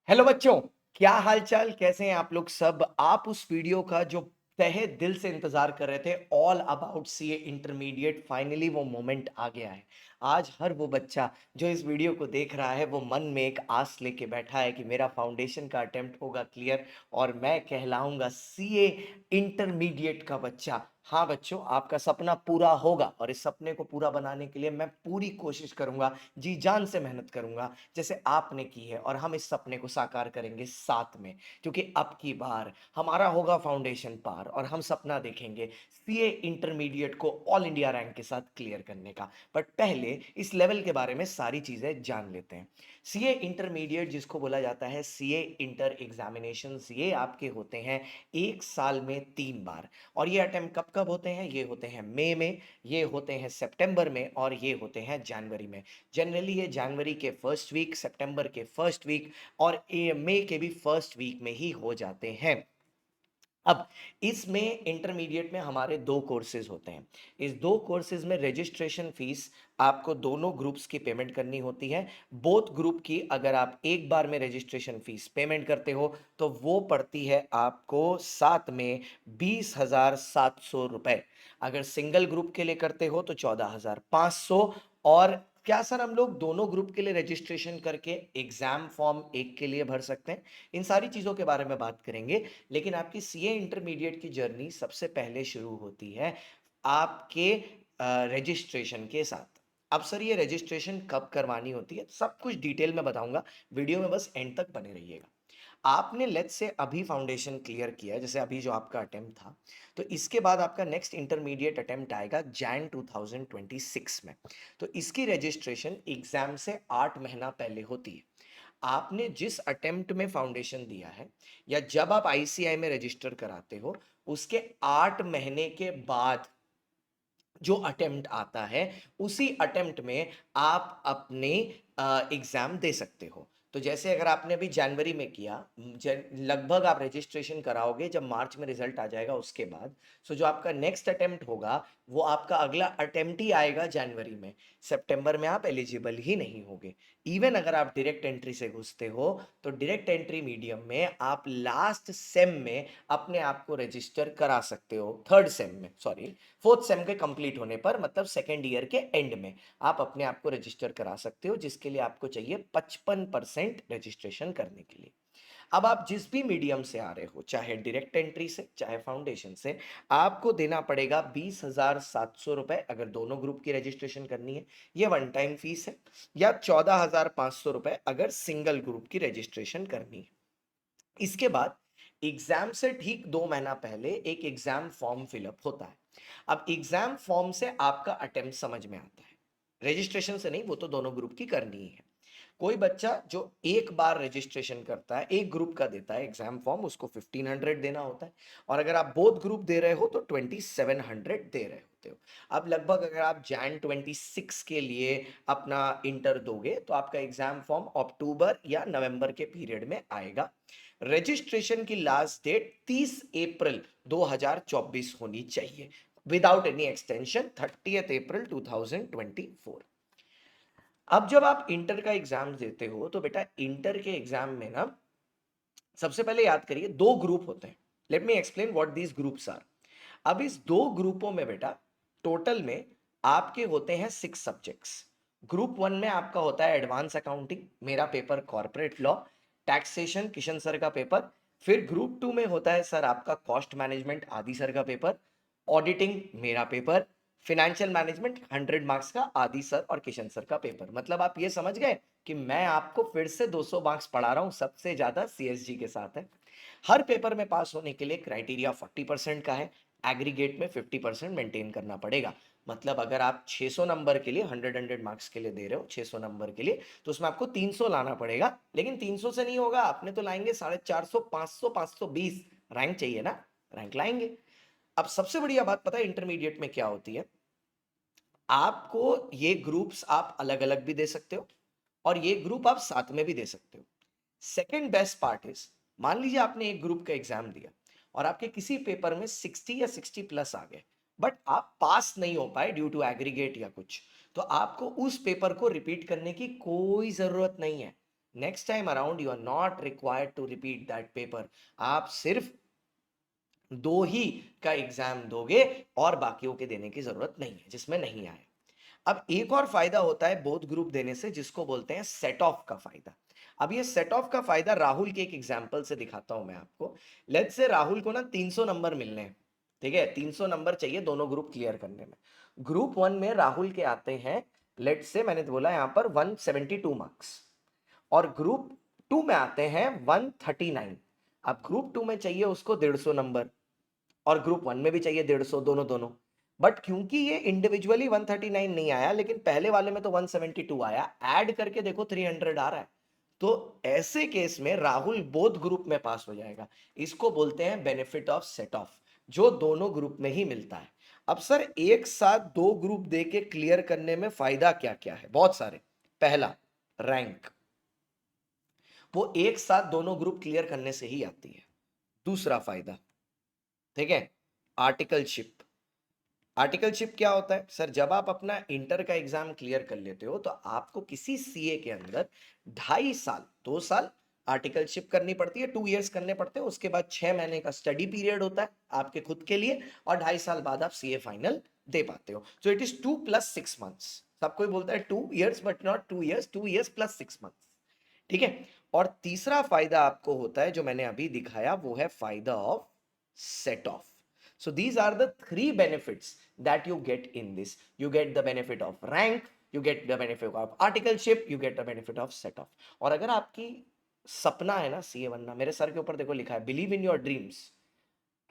Hello बच्चों, क्या हालचाल? कैसे हैं आप लोग सब? आप उस वीडियो का जो तहे दिल से इंतजार कर रहे थे, all about CA intermediate, finally वो मोमेंट आ गया है। आज हर वो बच्चा जो इस वीडियो को देख रहा है वो मन में एक आस लेके बैठा है कि मेरा फाउंडेशन का अटेम्प्ट होगा क्लियर और मैं कहलाऊंगा सीए इंटरमीडिएट का बच्चा। हाँ बच्चों, आपका सपना पूरा होगा और इस सपने को पूरा बनाने के लिए मैं पूरी कोशिश करूंगा, जी जान से मेहनत करूंगा जैसे आपने की है, और हम इस सपने को साकार करेंगे साथ में। क्योंकि अब की बार हमारा होगा फाउंडेशन पार और हम सपना देखेंगे सीए इंटरमीडिएट को ऑल इंडिया रैंक के साथ क्लियर करने का। बट पहले इस लेवल के बारे में सारी चीजें जान लेते हैं। सीए इंटरमीडिएट जिसको बोला जाता है सीए इंटर एग्जामिनेशन, ये आपके होते हैं एक साल में 3 बार। और ये अटेम्प्ट कब कब होते हैं? ये होते हैं मई में, ये होते हैं सितंबर में और ये होते हैं जनवरी में। जनरली ये जनवरी के फर्स्ट वीक, सितंबर के फर्स्ट वीक और मई के भी फर्स्ट वीक में ही हो जाते हैं। अब इसमें इंटरमीडिएट में हमारे दो कोर्सेज होते हैं। इस दो कोर्सेज में रजिस्ट्रेशन फीस आपको दोनों ग्रुप्स की पेमेंट करनी होती है। बोथ ग्रुप की अगर आप एक बार में रजिस्ट्रेशन फीस पेमेंट करते हो तो वो पड़ती है आपको साथ में 20,700 रुपए। अगर सिंगल ग्रुप के लिए करते हो तो 14,500। और क्या सर, हम लोग दोनों ग्रुप के लिए रजिस्ट्रेशन करके एग्जाम फॉर्म एक के लिए भर सकते हैं? इन सारी चीजों के बारे में बात करेंगे। लेकिन आपकी सीए इंटरमीडिएट की जर्नी सबसे पहले शुरू होती है आपके रजिस्ट्रेशन के साथ। अब सर, ये रजिस्ट्रेशन कब करवानी होती है, सब कुछ डिटेल में बताऊंगा। वीडियो में बस एंड तक बने रहिएगा। आपने लेट्स से अभी फाउंडेशन क्लियर किया, जैसे अभी जो आपका अटेम्प्ट था, तो इसके बाद आपका नेक्स्ट इंटरमीडिएट अटेम्प्ट आएगा जैन 2026 में। तो इसकी रजिस्ट्रेशन एग्जाम से 8 महीना पहले होती है। आपने जिस अटेम्प्ट में फाउंडेशन दिया है या जब आप आईसीआई में रजिस्टर कराते हो, उसके 8 महीने के बाद जो अटेम्प्ट आता है, उसी अटेम्प्ट में आप अपने एग्जाम दे सकते हो। तो जैसे अगर आपने अभी जनवरी में किया, लगभग आप रजिस्ट्रेशन कराओगे जब मार्च में रिजल्ट आ जाएगा उसके बाद। सो जो आपका नेक्स्ट अटेम्प्ट होगा वो आपका अगला अटेम्प्ट ही आएगा जनवरी में। सितंबर में आप एलिजिबल ही नहीं होगे। इवन अगर आप डायरेक्ट एंट्री से घुसते हो तो डायरेक्ट एंट्री मीडियम में आप लास्ट सेम में अपने आप को रजिस्टर करा सकते हो। थर्ड सेम में, सॉरी, फोर्थ सेम के कंप्लीट होने पर, मतलब सेकेंड ईयर के एंड में आप अपने आप को रजिस्टर करा सकते हो, जिसके लिए आपको चाहिए 55% रजिस्ट्रेशन करने के लिए। अब आप जिस भी मीडियम से आ रहे हो, चाहे डायरेक्ट एंट्री से चाहे फाउंडेशन से, आपको देना पड़ेगा 20,700 रुपए अगर दोनों ग्रुप की रजिस्ट्रेशन करनी है, ये वन टाइम फीस है। या 14,500 रुपए अगर सिंगल ग्रुप की रजिस्ट्रेशन करनी है। इसके बाद एग्जाम से ठीक 2 महीना पहले एक एग्जाम फॉर्म फिलअप होता है। अब एग्जाम फॉर्म से आपका अटेम्प्ट समझ में आता है, रजिस्ट्रेशन से नहीं, वो तो दोनों ग्रुप की करनी ही है। कोई बच्चा जो एक बार रजिस्ट्रेशन करता है, एक ग्रुप का देता है एग्जाम फॉर्म, उसको 1500 देना होता है। और अगर आप बोथ ग्रुप दे रहे हो तो 2700 दे रहे होते हो। अब लगभग अगर आप जैन 26 के लिए अपना इंटर दोगे तो आपका एग्जाम फॉर्म अक्टूबर या नवंबर के पीरियड में आएगा। रजिस्ट्रेशन की लास्ट डेट 30 अप्रैल 2024 होनी चाहिए, विदाउट एनी एक्सटेंशन, 30 अप्रैल 2024। अब जब आप इंटर का एग्जाम देते हो तो बेटा इंटर के एग्जाम में ना, सबसे पहले याद करिए, दो ग्रुप होते हैं। Let me explain what these groups are. अब इस दो ग्रुपों में बेटा टोटल में आपके होते हैं 6 सब्जेक्ट्स। ग्रुप 1 में आपका होता है एडवांस अकाउंटिंग, मेरा paper corporate law, taxation Kishan sir का पेपर। फिर ग्रुप 2 में होता है सर आपका कॉस्ट मैनेजमेंट, आदि सर का पेपर, ऑडिटिंग मेरा पेपर, फिनेंशियल मैनेजमेंट 100 मार्क्स का आदि सर और किशन सर का पेपर। मतलब आप ये समझ गए कि मैं आपको फिर से 200 मार्क्स पढ़ा रहा हूं, सबसे ज्यादा सीएसजी के साथ है। हर पेपर में पास होने के लिए क्राइटेरिया 40% का है, एग्रीगेट में 50% मेंटेन करना पड़ेगा। मतलब अगर आप 600 नंबर के लिए, 100 मार्क्स के लिए दे रहे हो, 600 नंबर के लिए, तो उसमें आपको 300 लाना पड़ेगा। लेकिन 300 से नहीं होगा, आपने तो लाएंगे 450, 500, 520 रैंक चाहिए ना, रैंक लाएंगे। अब सबसे बढ़िया बात पता है इंटरमीडिएट में क्या होती है? आपको ये ग्रुप्स आप अलग अलग भी दे सकते हो और ये ग्रुप आप साथ में भी दे सकते हो। सेकेंड बेस्ट पार्ट इज, मान लीजिए आपने एक ग्रुप का एग्जाम दिया और आपके किसी पेपर में 60 या 60+ आ गए, बट आप पास नहीं हो पाए ड्यू टू एग्रीगेट या कुछ, तो आपको उस पेपर को रिपीट करने की कोई जरूरत नहीं है। Next time around you are not required to repeat that paper. आप सिर्फ 2 ही का एग्जाम दोगे और बाकियों के देने की जरूरत नहीं है जिसमें नहीं आए। अब एक और फायदा होता है बोथ ग्रुप देने से, जिसको बोलते हैं सेट ऑफ का फायदा। अब ये सेट ऑफ का फायदा राहुल के एक एग्जांपल से दिखाता हूं मैं आपको। लेट्स से राहुल को ना 300 नंबर मिलने हैं, ठीक है, 300 नंबर चाहिए दोनों ग्रुप क्लियर करने में। ग्रुप 1 में राहुल के आते हैं, लेट्स से मैंने बोला यहां पर 172 मार्क्स, और ग्रुप 2 में आते हैं 139। अब ग्रुप 2 में चाहिए उसको 150 नंबर, और ग्रुप 1 में भी चाहिए 150, दोनों दोनों। बट क्योंकि ये इंडिविजुअली 139 नहीं आया, लेकिन पहले वाले में तो 172 आया, ऐड करके देखो 300 आ रहा है, तो ऐसे केस में राहुल बोथ ग्रुप में पास हो जाएगा। इसको बोलते हैं बेनिफिट ऑफ सेट ऑफ, जो दोनों ग्रुप में ही मिलता है। अब सर एक साथ 2 ग्रुप दे के क्लियर करने में फायदा क्या क्या है? बहुत सारे। पहला, रैंक, वो एक साथ दोनों ग्रुप क्लियर करने से ही आती है। दूसरा फायदा, ठीक है, आर्टिकलशिप। आर्टिकलशिप क्या होता है सर? जब आप अपना इंटर का एग्जाम क्लियर कर लेते हो तो आपको किसी सीए के अंदर 2.5 साल 2 साल आर्टिकलशिप करनी पड़ती है, 2 इयर्स करने पड़ते हैं। उसके बाद 6 महीने का स्टडी पीरियड होता है आपके खुद के लिए, और 2.5 साल बाद आप सीए फाइनल दे पाते हो। So it is 2 + 6 months. सब कोई बोलता है 2 years, but not 2 years, 2 years +6 months, ठीक है। और तीसरा फायदा आपको होता है जो मैंने अभी दिखाया, वो है फायदा of set of. So these are the 3 benefits that you get in this. You get the benefit of rank, you get the benefit of articleship, you get the benefit of set off. और अगर आपकी सपना है ना CA बनना, मेरे sir के ऊपर देखो लिखा है believe in your dreams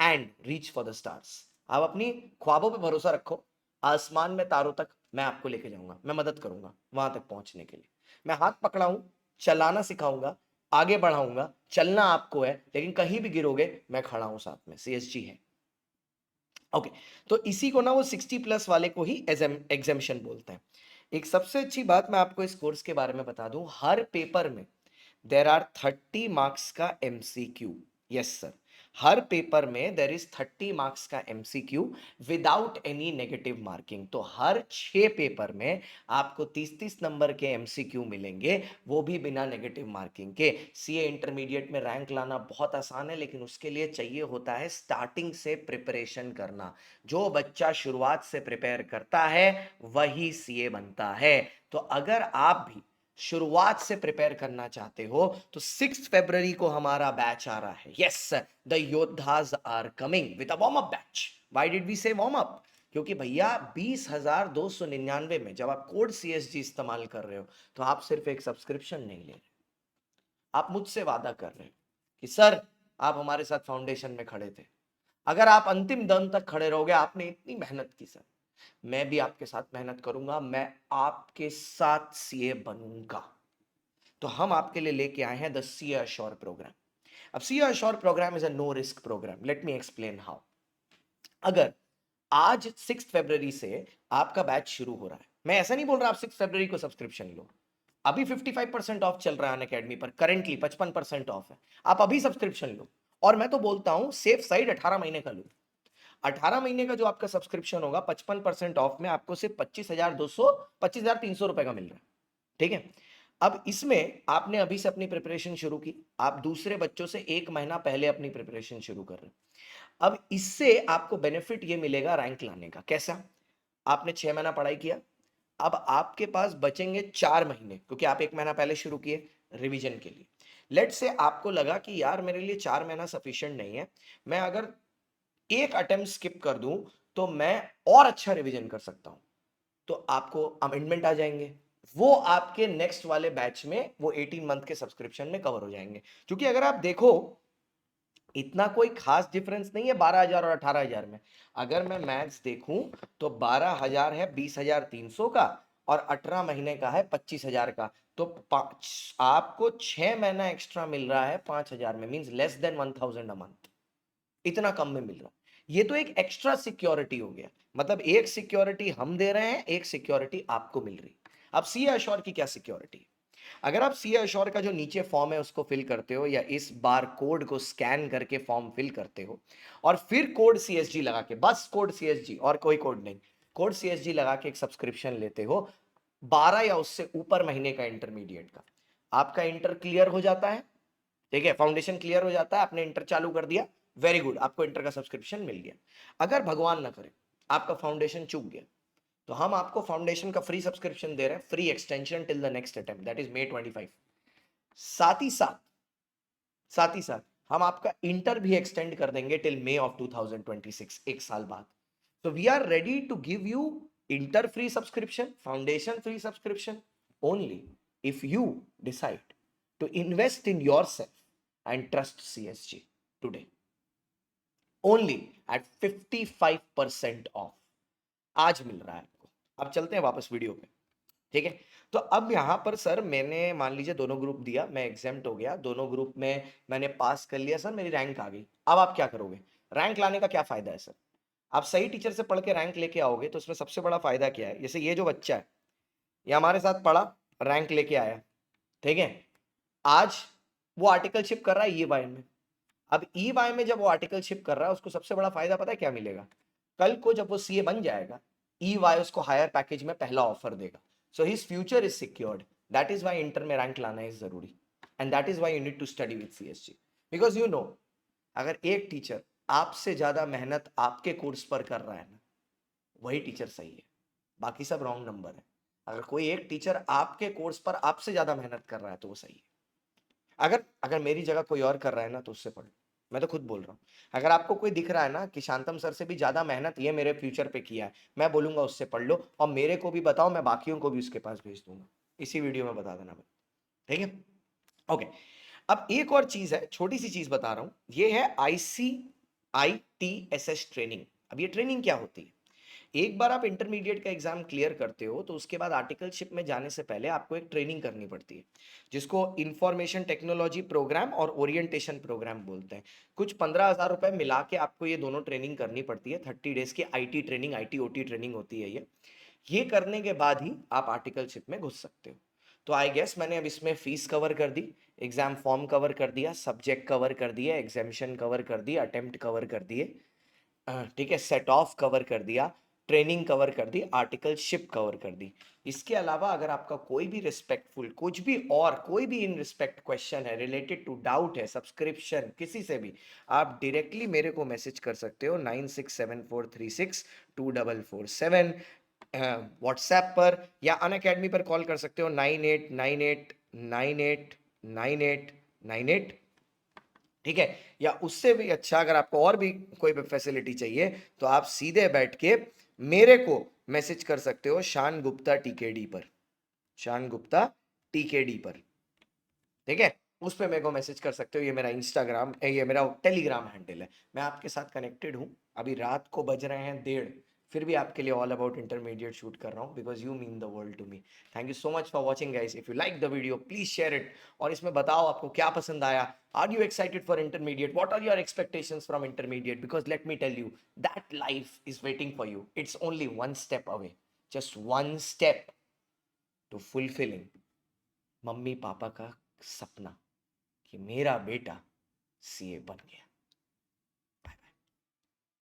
and reach for the stars. आप अपनी ख्वाबों पे भरोसा रखो, आसमान में तारों तक मैं आपको लेके जाऊंगा, मैं मदद करूंगा वहां तक पहुंचने के लिए। मैं हाथ पकड़ाऊं, चलाना सिखाऊंगा, आगे बढ़ाऊंगा, चलना आपको है, लेकिन कहीं भी गिरोगे मैं खड़ा हूं साथ में, सीएसजी है। ओके, तो इसी को ना वो 60+ वाले को ही एग्जेम्पशन बोलते हैं। एक सबसे अच्छी बात मैं आपको इस कोर्स के बारे में बता दूं, हर पेपर में देर आर 30 मार्क्स का एमसीक्यू। यस सर, हर पेपर में देर इज 30 मार्क्स का MCQ without any negative marking. तो हर 6 पेपर में आपको 30-30 नंबर के एमसीक्यू मिलेंगे, वो भी बिना नेगेटिव मार्किंग के। सीए इंटरमीडिएट में रैंक लाना बहुत आसान है, लेकिन उसके लिए चाहिए होता है स्टार्टिंग से प्रिपरेशन करना। जो बच्चा शुरुआत से प्रिपेयर करता है वही सीए बनता है। तो अगर आप भी शुरुआत से प्रिपेयर करना चाहते हो तो 6 फरवरी को हमारा बैच आ रहा है। यस, द योद्धाज are coming with a warm up batch. Why did we say warm up? क्योंकि भैया 20,299 में जब आप कोड सीएसजी इस्तेमाल कर रहे हो तो आप सिर्फ एक सब्सक्रिप्शन नहीं ले रहे, आप मुझसे वादा कर रहे हो कि सर आप हमारे साथ फाउंडेशन में खड़े थे, अगर आप अंतिम दम तक खड़े रहोगे, आपने इतनी मेहनत की सर, मैं भी आपके साथ मेहनत करूंगा, मैं आपके साथ सीए बनूंगा। तो हम आपके लिए लेके आए हैं द सीए अश्योर प्रोग्राम। अब CA assure programme is a no risk programme. Let me explain how. अगर आज 6 फरवरी से आपका बैच शुरू हो रहा है, मैं ऐसा नहीं बोल रहा आप 6 फरवरी को सब्सक्रिप्शन लो, अभी 55% ऑफ चल रहा है अनअकैडमी पर, करेंटली 55% ऑफ है, आप अभी सब्सक्रिप्शन लो। और मैं तो बोलता हूं सेफ साइड 18 महीने का लो। 18 महीने का जो आपका सब्सक्रिप्शन होगा 55% ऑफ में आपको सिर्फ 25,300 रुपए का मिल रहा है, ठीक है। अब इसमें आपने अभी से अपनी प्रिपरेशन शुरू की, आप दूसरे बच्चों से 1 महीना पहले अपनी प्रिपरेशन शुरू कर रहे हैं। अब इससे आपको बेनिफिट ये मिलेगा रैंक लाने का। कैसा? आपने 6 महीना पढ़ाई किया, अब आपके पास बचेंगे 4 महीने, क्योंकि आप 1 महीना पहले शुरू किए रिवीजन के लिए। लेट से आपको लगा कि यार मेरे लिए 4 महीना सफिशिएंट नहीं है, मैं अगर एक अटेम्प्ट स्किप कर दूं तो मैं और अच्छा रिवीजन कर सकता हूं, तो आपको अमेंडमेंट आ जाएंगे, वो आपके नेक्स्ट वाले बैच में वो 18 मंथ के सब्सक्रिप्शन में कवर हो जाएंगे। क्योंकि अगर आप देखो इतना कोई खास डिफरेंस नहीं है 12,000 और 18,000 में। अगर मैं मैथ्स देखूं तो 12,000 है 20,300 का, और 18 महीने का है 25,000 का। तो आपको 6 महीना एक्स्ट्रा मिल रहा है 5,000 में, means less than 1,000 a month, इतना कम में मिल रहा है। ये तो एक एक्स्ट्रा सिक्योरिटी हो गया, मतलब एक सिक्योरिटी हम दे रहे हैं, एक सिक्योरिटी आपको मिल रही। अब सीए अश्योर की क्या सिक्योरिटी है? अगर आप सीए अश्योर का जो नीचे फॉर्म है उसको फिल करते हो, या इस बार कोड को स्कैन करके फॉर्म फिल करते हो, और फिर कोड सीएसजी लगा के, बस कोड सीएसजी और कोई कोड नहीं, कोड सीएसजी लगा के एक सब्सक्रिप्शन लेते हो 12 या उससे ऊपर महीने का इंटरमीडिएट का, आपका इंटर क्लियर हो जाता है, ठीक है, फाउंडेशन क्लियर हो जाता है, आपने इंटर चालू कर दिया, वेरी गुड, आपको इंटर का सब्सक्रिप्शन मिल गया। अगर भगवान ना करे आपका फाउंडेशन चूक गया, तो हम आपको फाउंडेशन का फ्री सब्सक्रिप्शन दे रहे हैं, free extension till the next attempt, that is May 25। साथ ही साथ हम आपका इंटर भी एक्सटेंड कर देंगे टिल May of 2026, एक साल बाद। So we are ready to give you inter free subscription, foundation free subscription only if you decide to invest in yourself and trust CSG today. Only at 55% off. आज मिल रहा है आपको। अब चलते हैं वापस वीडियो पे, ठीक है। तो अब यहाँ पर सर मैंने मान लीजिए दोनों ग्रुप दिया, मैं एग्जाम्प्ट हो गया, दोनों ग्रुप में मैंने पास कर लिया सर, मेरी रैंक आ गई। अब आप क्या करोगे? रैंक लाने का क्या फायदा है सर? आप सही टीचर से पढ़ के रैंक लेके आओगे तो उसमें सबसे बड़ा फायदा क्या है? जैसे ये जो बच्चा है, ये हमारे साथ पढ़ा, रैंक लेके आया, ठीक है। आज वो आर्टिकलशिप कर रहा है EY में। अब EY में जब वो आर्टिकलशिप कर रहा है, उसको सबसे बड़ा फायदा पता है क्या मिलेगा? कल को जब वो CA बन जाएगा, EY उसको हायर पैकेज में पहला ऑफर देगा। So his future is secured. That is why inter में रैंक लाना इज जरूरी, and that is why you need to study with CSG, because you know, अगर एक टीचर आपसे ज्यादा मेहनत आपके कोर्स पर कर रहा है ना, वही टीचर सही है, बाकी सब रॉन्ग नंबर है। अगर कोई एक टीचर आपके कोर्स पर आपसे ज्यादा मेहनत कर रहा है तो वो सही है। अगर अगर मेरी जगह कोई और कर रहा है ना तो उससे पढ़, मैं तो खुद बोल रहा हूँ। अगर आपको कोई दिख रहा है ना कि शांतम सर से भी ज्यादा मेहनत ये मेरे फ्यूचर पे किया है, मैं बोलूंगा उससे पढ़ लो, और मेरे को भी बताओ, मैं बाकियों को भी उसके पास भेज दूंगा। इसी वीडियो में बता देना मैं, ठीक है। ओके, अब एक और चीज है, छोटी सी चीज बता रहा हूं, ये है ICITSS ट्रेनिंग। अब ये ट्रेनिंग क्या होती है? एक बार आप इंटरमीडिएट का एग्जाम क्लियर करते हो तो उसके बाद आर्टिकलशिप में जाने से पहले आपको एक ट्रेनिंग करनी पड़ती है, जिसको इंफॉर्मेशन टेक्नोलॉजी प्रोग्राम और ओरिएंटेशन प्रोग्राम बोलते हैं। कुछ 15,000 रुपए मिला के आपको ये दोनों ट्रेनिंग करनी पड़ती है, 30 डेज की IT training, IT OT training होती है ये करने के बाद ही आप आर्टिकलशिप में घुस सकते हो। तो आई गेस मैंने अब इसमें फीस कवर कर दी, एग्जाम फॉर्म कवर कर दिया, सब्जेक्ट कवर कर दिया, एग्जामिशन कवर कर दिया, अटेम्प्ट कवर कर दिए, ठीक है, सेट ऑफ कवर कर दिया, ट्रेनिंग कवर कर दी, आर्टिकलशिप कवर कर दी। इसके अलावा अगर आपका कोई भी रिस्पेक्टफुल कुछ भी और कोई भी इन रिस्पेक्ट क्वेश्चन है, रिलेटेड टू डाउट है, सब्सक्रिप्शन किसी से भी, आप डायरेक्टली मेरे को मैसेज कर सकते हो 9674362447, व्हाट्सएप पर, या अनअकैडमी पर कॉल कर सकते हो 9898989898, ठीक है। या उससे भी अच्छा अगर आपको और भी कोई फैसिलिटी चाहिए तो आप सीधे बैठ के मेरे को मैसेज कर सकते हो शान गुप्ता TKD पर, शान गुप्ता TKD पर, ठीक है। उस पे मेरे को मैसेज कर सकते हो, ये मेरा इंस्टाग्राम, ये मेरा टेलीग्राम हैंडल है। मैं आपके साथ कनेक्टेड हूँ। अभी रात को बज रहे हैं 1:30, फिर भी आपके लिए ऑल अबाउट इंटरमीडिएट शूट कर रहा हूँ, because you mean the world to me. Thank you so much for watching guys. If you like the video please share it, और इसमें बताओ आपको क्या पसंद आया। Are you excited for intermediate? What are your expectations from intermediate? Because let me tell you, that life is waiting for you, it's only one step away, just one step to fulfilling mummy papa का सपना कि मेरा बेटा CA बन गया।